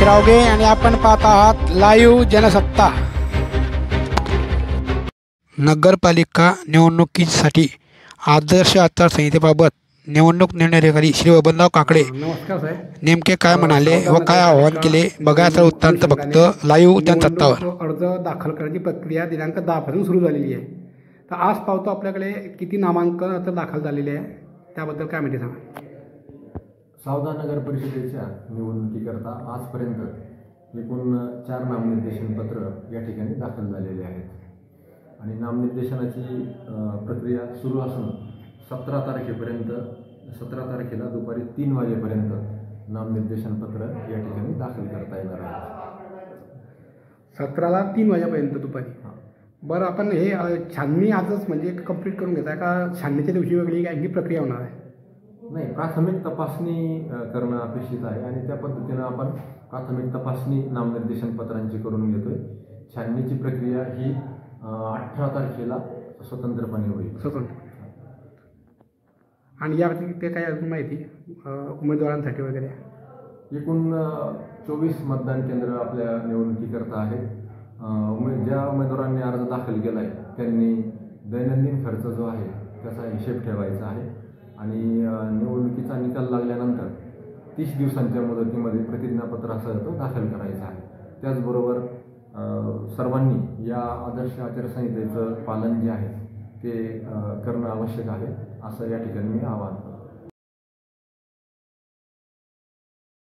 श्रावगे आणि आपण पाहत आहात लाईव्ह जनसत्ता। नगरपालिका निवडणुकीसाठी आदर्श आचारसंहितेबाबत निवडणूक निर्णय अधिकारी श्री बबनराव काकडे नमस्कार साहेब, नेमके काय म्हणाले व काय आवाहन केले बघा तर वृत्तांत फक्त लाईव्ह जनसत्तावर। अर्ज दाखल करण्याची प्रक्रिया दिनांक 10 पासून सुरू झालेली आहे। तर आज पावतो आपल्याकडे किती नामांकन अर्ज दाखल झालेले आहे त्याबद्दल काय माहिती सांगा। सावदा नगर परिषदेच्या निवडणुकीकरता आजपर्यंत एकूण 4 नामनिर्देशन पत्र या ठिकाणी दाखल झालेले आहेत आणि नामनिर्देशनाची प्रक्रिया सुरू असून 17 तारखेला दुपारी 3 वाजेपर्यंत नामनिर्देशन पत्र या ठिकाणी दाखल करता येणार आहे। 17ला 3 वाजेपर्यंत दुपारी। बरं, आपण हे छाननी आजच म्हणजे कंप्लीट करून घेताय का छाननीच्या दिवशी वेगळी काय प्रक्रिया होणार आहे? नाही, प्राथमिक तपासणी करणं अपेक्षित आहे आणि त्या पद्धतीनं आपण प्राथमिक तपासणी नामनिर्देशन पत्रांची करून घेतोय। छाननीची प्रक्रिया ही 18 तारखेला स्वतंत्रपणे होईल। स्वतंत्र आणि या व्यतिरिक्त काय अजून माहिती उमेदवारांसाठी वगैरे? एकूण 24 मतदान केंद्र आपल्या निवडणुकीकरता आहेत। ज्या उमेदवारांनी अर्ज दाखल केला आहे त्यांनी दैनंदिन खर्च जो आहे त्याचा हिशेब ठेवायचा आहे आणि निवडणुकीचा निकाल लागल्यानंतर 30 दिवसांच्या मुदतीमध्ये प्रतिज्ञापत्रासह तो दाखल करायचा आहे। त्याचबरोबर सर्वांनी या आदर्श आचारसंहितेचं पालन जे आहे ते करणं आवश्यक आहे असं या ठिकाणी मी आवाहन करतो।